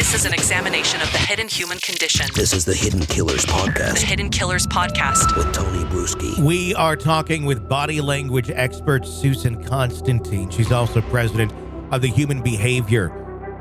This is an examination of the hidden human condition. This is the Hidden Killers Podcast. The Hidden Killers Podcast. With Tony Bruschi. We are talking with body language expert Susan Constantine. She's also president of the Human Behavior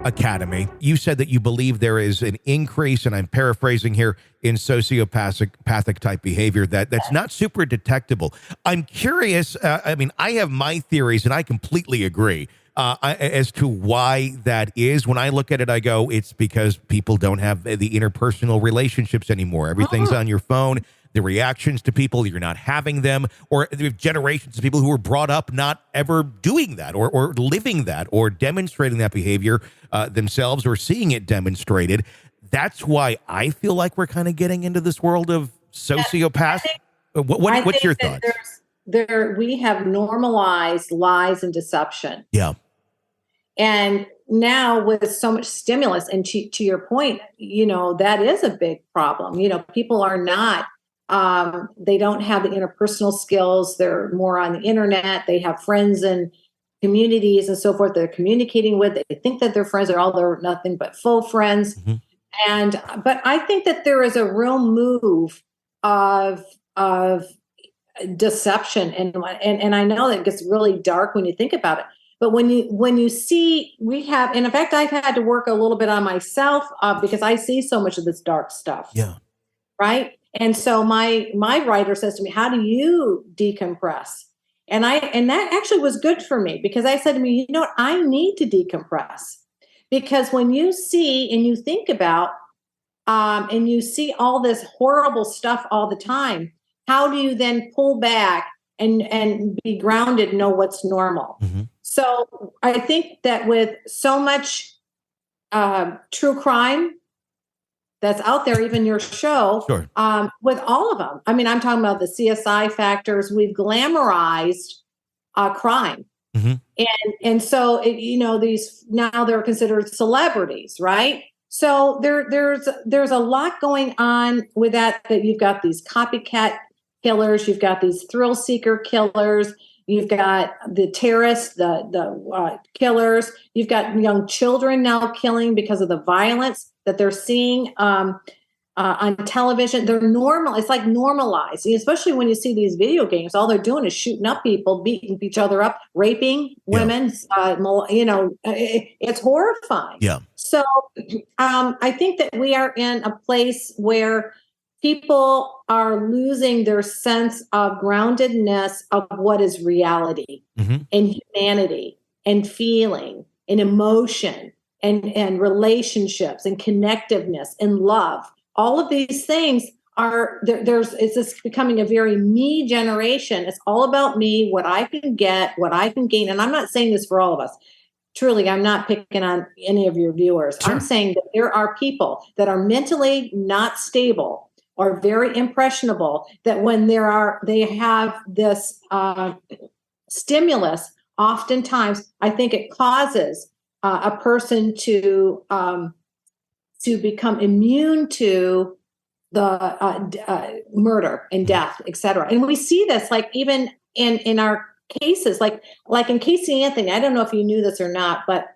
Academy. You said that you believe there is an increase, and I'm paraphrasing here, in sociopathic type behavior that's not super detectable. I'm curious, I have my theories, and I completely agree as to why that is. When I look at it, I go, it's because people don't have the interpersonal relationships anymore. Everything's on your phone. The reactions to people, you're not having them, or there are generations of people who were brought up not ever doing that or living that or demonstrating that behavior themselves or seeing it demonstrated. That's why I feel like we're kind of getting into this world of sociopaths. What's your thoughts? We have normalized lies and deception. Yeah. And now with so much stimulus, and to your point, that is a big problem. People are not, they don't have the interpersonal skills. They're more on the internet. They have friends and communities and so forth they're communicating with. They think that their friends are all they're nothing but faux friends. Mm-hmm. But I think that there is a real move of deception. And I know that it gets really dark when you think about it. But when you see, and in fact, I've had to work a little bit on myself because I see so much of this dark stuff. Yeah. Right. And so my writer says to me, how do you decompress? And that actually was good for me because I said to me, what? I need to decompress because when you see and you think about and you see all this horrible stuff all the time, how do you then pull back and be grounded, know what's normal? Mm-hmm. So I think that with so much true crime that's out there, even your show, sure. With all of them. I'm talking about the CSI factors. We've glamorized crime. Mm-hmm. And so, these now they're considered celebrities, right? So there's a lot going on with that you've got these copycat killers, you've got these thrill seeker killers, you've got the terrorists, the killers, you've got young children now killing because of the violence that they're seeing on television. They're normal. It's like normalized, especially when you see these video games. All they're doing is shooting up people, beating each other up, raping women. Yeah. It's horrifying. Yeah. So I think that we are in a place where people are losing their sense of groundedness of what is reality mm-hmm. and humanity and feeling and emotion and relationships and connectiveness and love. All of these things are it's just becoming a very me generation. It's all about me, what I can get, what I can gain. And I'm not saying this for all of us. Truly, I'm not picking on any of your viewers. Sure. I'm saying that there are people that are mentally not stable or very impressionable, that when they have this stimulus, oftentimes I think it causes a person to become immune to the murder and death, et cetera. And we see this like even in our cases, like in Casey Anthony. I don't know if you knew this or not, but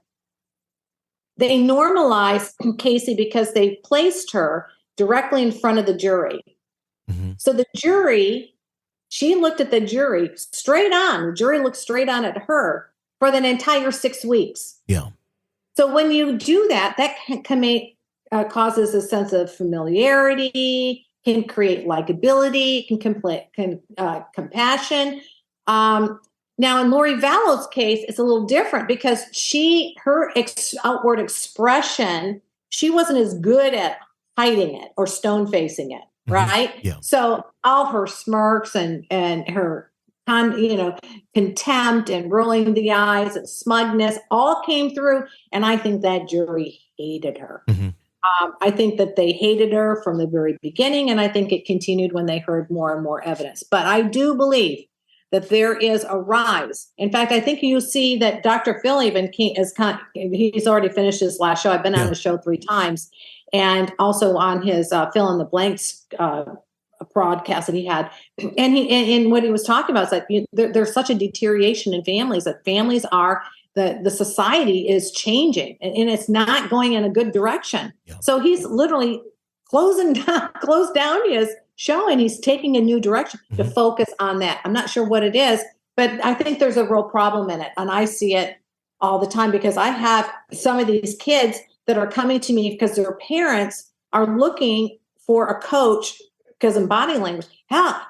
they normalized Casey because they placed her directly in front of the jury. Mm-hmm. So the jury, she looked at the jury straight on. The jury looked straight on at her for the entire 6 weeks. Yeah. So when you do that, causes a sense of familiarity, can create likability, can compassion. Now in Lori Vallow's case, it's a little different because her outward expression, she wasn't as good at hiding it or stone facing it, right? Mm-hmm. Yeah. So all her smirks and her contempt and rolling the eyes and smugness all came through, and I think that jury hated her. Mm-hmm. I think that they hated her from the very beginning, and I think it continued when they heard more and more evidence. But I do believe that there is a rise. In fact, I think you see that Dr. Phil he's already finished his last show. I've been on the show 3 times. And also on his fill in the blanks broadcast that he had, and what he was talking about is that there's such a deterioration in families that families are the society is changing and it's not going in a good direction. Yeah. So he's literally closed down his show and he's taking a new direction to focus on that. I'm not sure what it is, but I think there's a real problem in it. And I see it all the time because I have some of these kids that are coming to me because their parents are looking for a coach because in body language,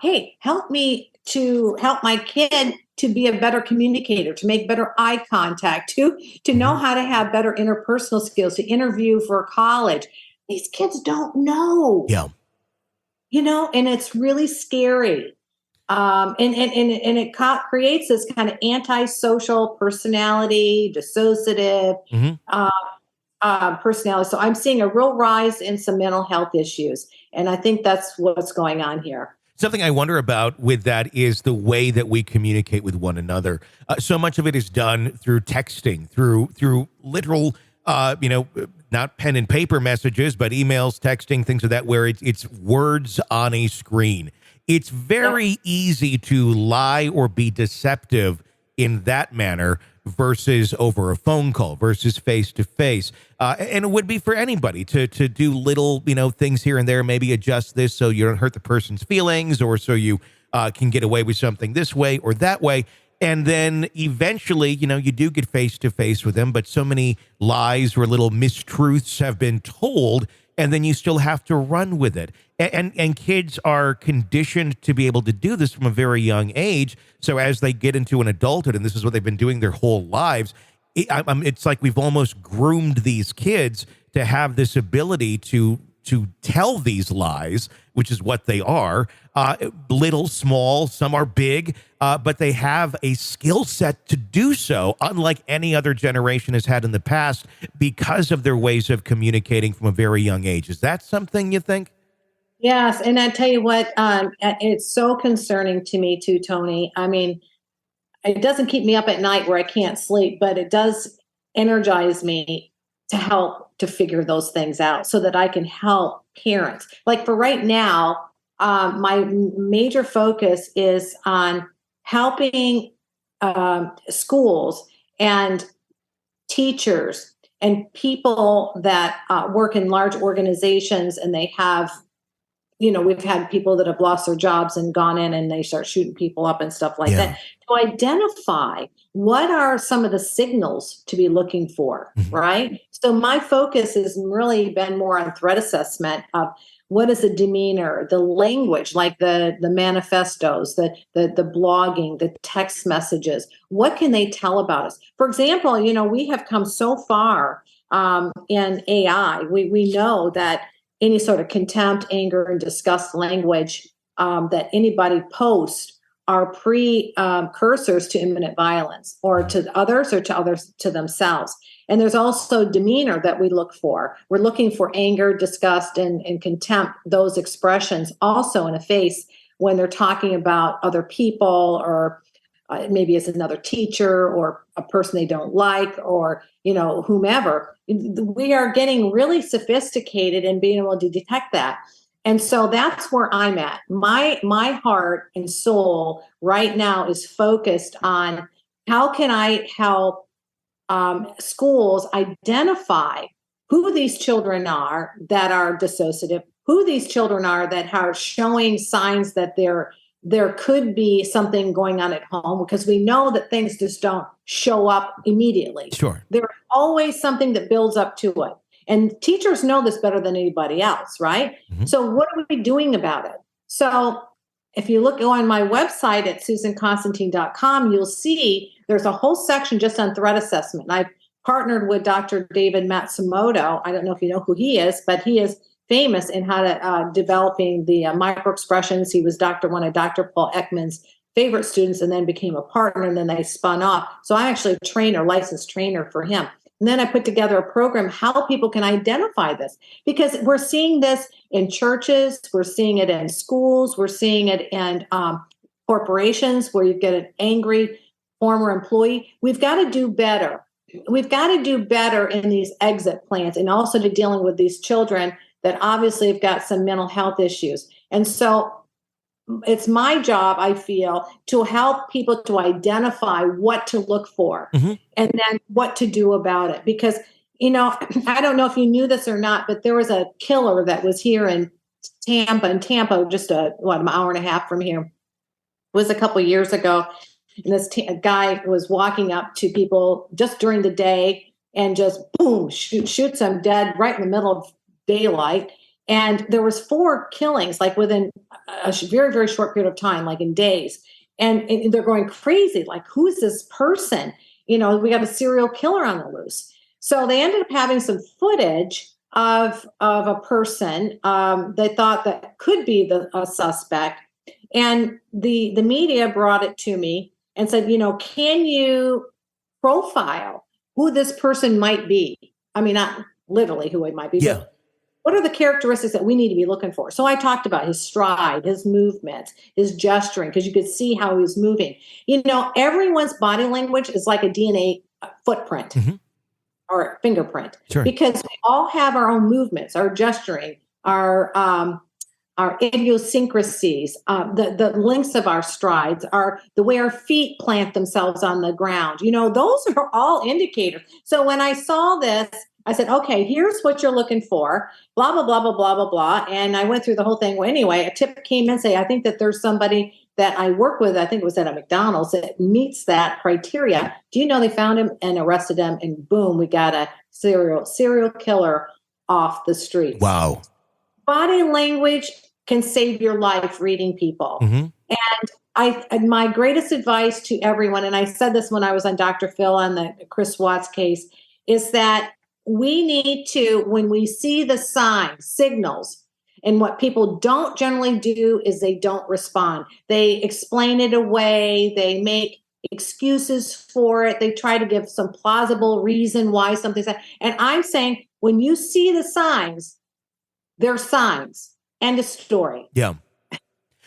hey, help me to help my kid to be a better communicator, to make better eye contact, to know how to have better interpersonal skills, to interview for college. These kids don't know. Yeah. And it's really scary. And it creates this kind of antisocial personality, dissociative personality. So I'm seeing a real rise in some mental health issues. And I think that's what's going on here. Something I wonder about with that is the way that we communicate with one another. So much of it is done through texting, through literal, not pen and paper messages, but emails, texting, things of that, where it's words on a screen. It's very easy to lie or be deceptive in that manner versus over a phone call, versus face to face. And it would be for anybody to do little, things here and there, maybe adjust this so you don't hurt the person's feelings, or so you can get away with something this way or that way. And then eventually, you do get face to face with them, but so many lies or little mistruths have been told, and then you still have to run with it. And kids are conditioned to be able to do this from a very young age. So as they get into an adulthood, and this is what they've been doing their whole lives, it's like we've almost groomed these kids to have this ability to tell these lies, which is what they are, little, small, some are big, but they have a skill set to do so, unlike any other generation has had in the past, because of their ways of communicating from a very young age. Is that something you think? Yes. And I tell you what, it's so concerning to me too, Tony. I mean, it doesn't keep me up at night where I can't sleep, but it does energize me to help to figure those things out so that I can help parents. Like for right now, my major focus is on helping schools and teachers and people that work in large organizations, and they have, we've had people that have lost their jobs and gone in and they start shooting people up and stuff like that, to identify what are some of the signals to be looking for, right? So my focus has really been more on threat assessment of what is the demeanor, the language, like the manifestos, the blogging, the text messages. What can they tell about us? For example, we have come so far in AI. We know that any sort of contempt, anger, and disgust language that anybody posts are precursors to imminent violence, or to others, or to themselves. And there's also demeanor that we look for. We're looking for anger, disgust, and contempt, those expressions also in a face when they're talking about other people, or maybe it's another teacher or a person they don't like, or, whomever. We are getting really sophisticated in being able to detect that. And so that's where I'm at. My heart and soul right now is focused on how can I help schools identify who these children are that are dissociative, who these children are that are showing signs that there could be something going on at home, because we know that things just don't show up immediately. Sure. There's always something that builds up to it. And teachers know this better than anybody else, right? So what are we doing about it? So if you go on my website at susanconstantine.com, you'll see there's a whole section just on threat assessment. And I've partnered with Dr. David Matsumoto. I don't know if you know who he is, but he is famous in how to developing the micro expressions. He was one of Dr. Paul Ekman's favorite students, and then became a partner, and then they spun off. So I'm actually a licensed trainer for him. And then I put together a program how people can identify this, because we're seeing this in churches, we're seeing it in schools, we're seeing it in corporations where you get an angry former employee. We've got to do better. We've got to do better in these exit plans, and also to dealing with these children that obviously have got some mental health issues. And so it's my job, I feel, to help people to identify what to look for and then what to do about it. Because, I don't know if you knew this or not, but there was a killer that was here in Tampa, just an hour and a half from here. It was a couple of years ago. And this guy was walking up to people just during the day and just boom, shoots them dead right in the middle of daylight. And there was 4 killings, like within a very, very short period of time, like in days. And they're going crazy. Like, who's this person? We got a serial killer on the loose. So they ended up having some footage of a person they thought that could be a suspect. And the media brought it to me and said, can you profile who this person might be? I mean, not literally who it might be, yeah. But what are the characteristics that we need to be looking for? So I talked about his stride, his movements, his gesturing, because you could see how he was moving. Everyone's body language is like a DNA footprint or fingerprint, because we all have our own movements, our gesturing, our idiosyncrasies, the lengths of our strides, the way our feet plant themselves on the ground. Those are all indicators. So when I saw this, I said, okay, here's what you're looking for, blah, blah, blah, blah, blah, blah, blah. And I went through the whole thing. Well, anyway, a tip came in, say, I think that there's somebody that I work with, I think it was at a McDonald's, that meets that criteria. Do you know they found him and arrested him, and boom, we got a serial killer off the street. Wow. Body language can save your life, reading people. And my greatest advice to everyone, and I said this when I was on Dr. Phil on the Chris Watts case, is that we need to, when we see the signs, signals, and what people don't generally do is they don't respond. They explain it away. They make excuses for it. They try to give some plausible reason why something's happening. And I'm saying, when you see the signs, they're signs. End of story. Yeah.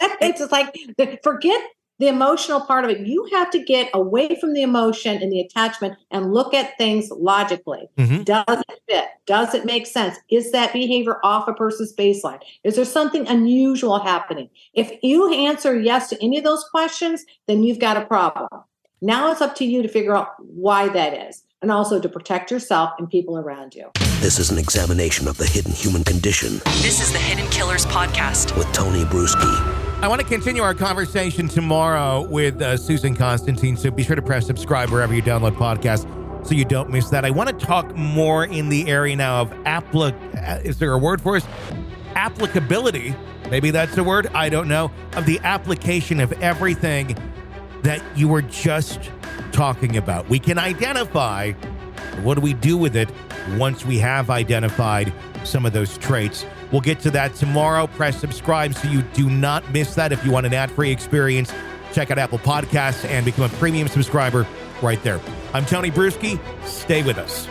It's just like, forget the emotional part of it. You have to get away from the emotion and the attachment and look at things logically. Does it fit? Does it make sense? Is that behavior off a person's baseline? Is there something unusual happening? If you answer yes to any of those questions, then you've got a problem. Now it's up to you to figure out why that is, and also to protect yourself and people around you. This is an examination of the hidden human condition This is the Hidden Killers Podcast. with Tony Bruschi. I want to continue our conversation tomorrow with Susan Constantine, so be sure to press subscribe wherever you download podcasts so you don't miss that. I want to talk more in the area now of is there a word for us? Applicability. Maybe that's a word. I don't know. Of the application of everything that you were just talking about. We can identify. What do we do with it once we have identified some of those traits? We'll get to that tomorrow. Press subscribe so you do not miss that. If you want an ad-free experience, check out Apple Podcasts and become a premium subscriber right there. I'm Tony Bruschi. Stay with us.